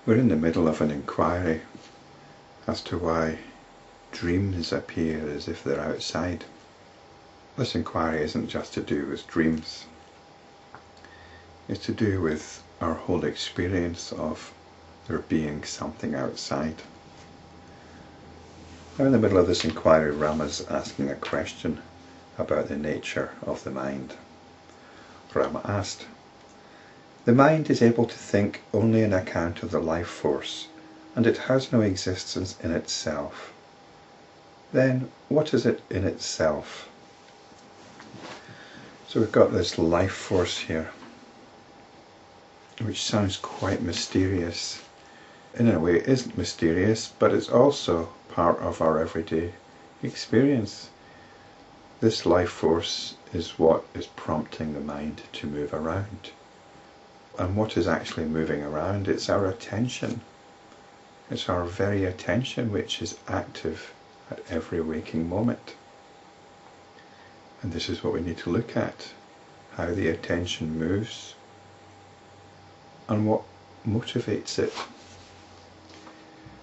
We're in the middle of an inquiry as to why dreams appear as if they're outside. This inquiry isn't just to do with dreams. It's to do with our whole experience of there being something outside. Now in the middle of this inquiry, Rama's asking a question about the nature of the mind. Rama asked, "The mind is able to think only on account of the life force, and it has no existence in itself. Then what is it in itself?" So we've got this life force here, which sounds quite mysterious. In a way it isn't mysterious, but it's also part of our everyday experience. This life force is what is prompting the mind to move around. And what is actually moving around? It's our attention. It's our very attention which is active at every waking moment. And this is what we need to look at, how the attention moves and what motivates it.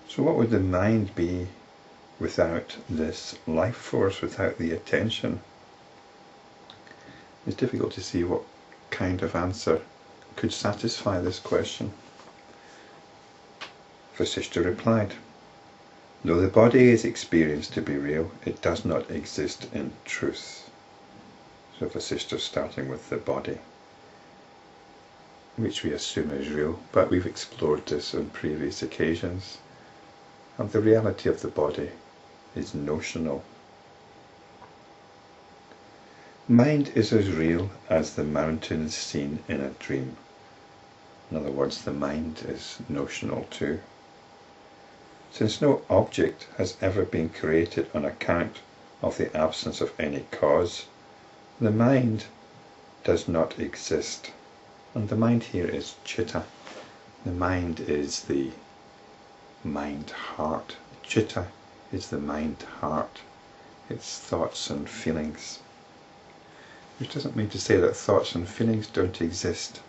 So what would the mind be without this life force, without the attention? It's difficult to see what kind of answer could satisfy this question. Vasistha replied, "Though the body is experienced to be real, it does not exist in truth." So Vasistha starting with the body, which we assume is real, but we've explored this on previous occasions. And the reality of the body is notional. Mind is as real as the mountains seen in a dream. In other words, the mind is notional too. Since no object has ever been created on account of the absence of any cause, the mind does not exist. And the mind here is Citta. The mind is the mind-heart. Citta is the mind-heart. It's thoughts and feelings. Which doesn't mean to say that thoughts and feelings don't exist.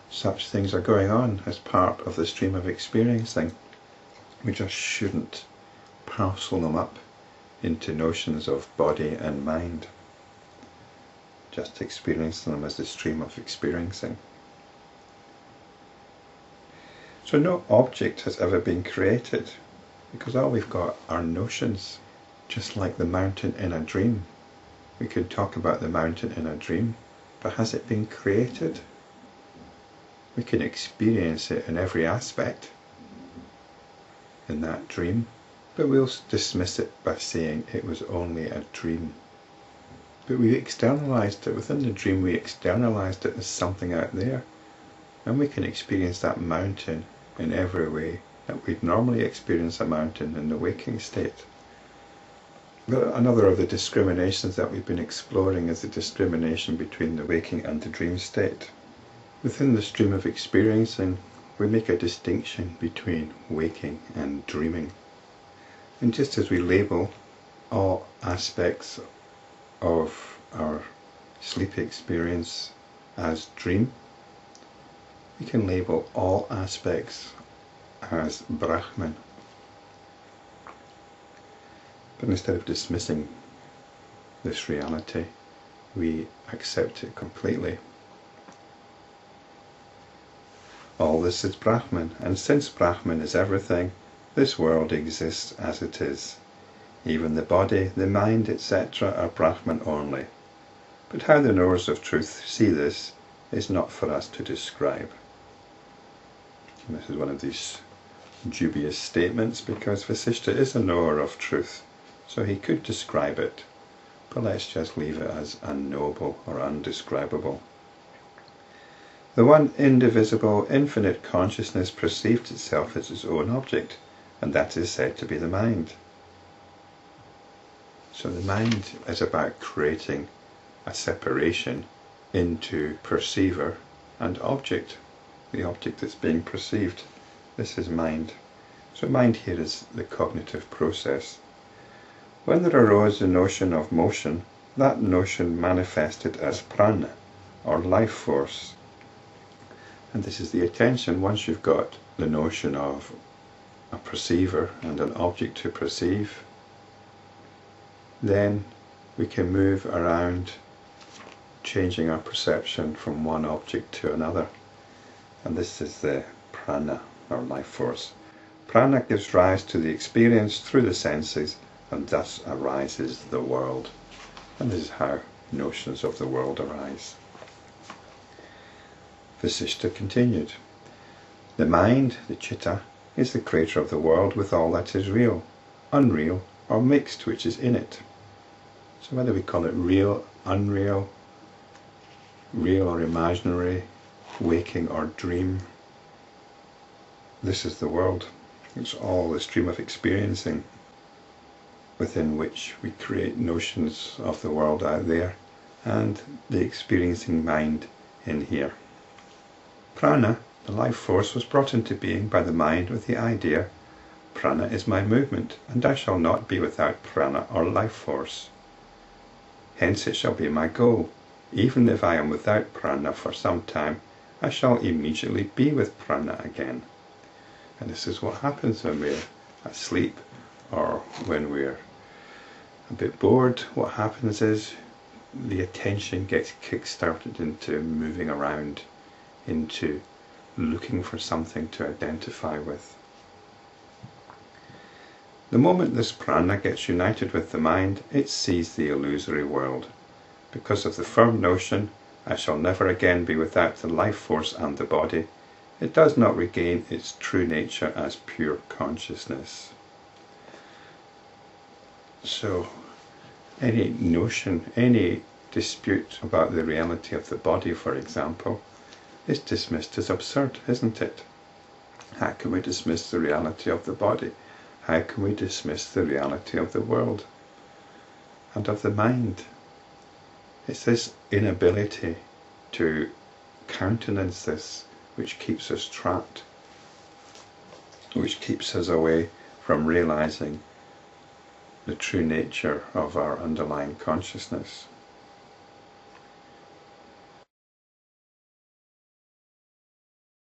Such things are going on as part of the stream of experiencing. We just shouldn't parcel them up into notions of body and mind. Just experience them as the stream of experiencing. So no object has ever been created, because all we've got are notions, just like the mountain in a dream. We could talk about the mountain in a dream, but has it been created? We can experience it in every aspect in that dream, but we'll dismiss it by saying it was only a dream. But we externalized it. Within the dream we externalized it as something out there, and we can experience that mountain in every way that we'd normally experience a mountain in the waking state. But another of the discriminations that we've been exploring is the discrimination between the waking and the dream state. Within the stream of experiencing, we make a distinction between waking and dreaming. And just as we label all aspects of our sleep experience as dream, we can label all aspects as Brahman. But instead of dismissing this reality, we accept it completely. All this is Brahman, and since Brahman is everything, this world exists as it is. Even the body, the mind, etc. are Brahman only. But how the knowers of truth see this is not for us to describe. And this is one of these dubious statements, because Vasistha is a knower of truth, so he could describe it, but let's just leave it as unknowable or undescribable. The one indivisible, infinite consciousness perceives itself as its own object, and that is said to be the mind. So the mind is about creating a separation into perceiver and object, the object that's being perceived. This is mind. So mind here is the cognitive process. When there arose the notion of motion, that notion manifested as prana, or life force. And this is the attention. Once you've got the notion of a perceiver and an object to perceive, then we can move around, changing our perception from one object to another. And this is the prana, or life force. Prana gives rise to the experience through the senses, and thus arises the world. And this is how notions of the world arise. Vasistha continued. The mind, the Citta, is the creator of the world with all that is real, unreal, or mixed which is in it. So whether we call it real, unreal, real or imaginary, waking or dream, this is the world. It's all the stream of experiencing within which we create notions of the world out there and the experiencing mind in here. Prana, the life force, was brought into being by the mind with the idea, prana is my movement, and I shall not be without prana or life force. Hence it shall be my goal. Even if I am without prana for some time, I shall immediately be with prana again. And this is what happens when we're asleep or when we're a bit bored. What happens is the attention gets kick-started into moving around, into looking for something to identify with. The moment this prana gets united with the mind, it sees the illusory world. Because of the firm notion, I shall never again be without the life force and the body, it does not regain its true nature as pure consciousness. So, any notion, any dispute about the reality of the body, for example, is dismissed as absurd, isn't it? How can we dismiss the reality of the body? How can we dismiss the reality of the world and of the mind? It's this inability to countenance this which keeps us trapped, which keeps us away from realizing the true nature of our underlying consciousness.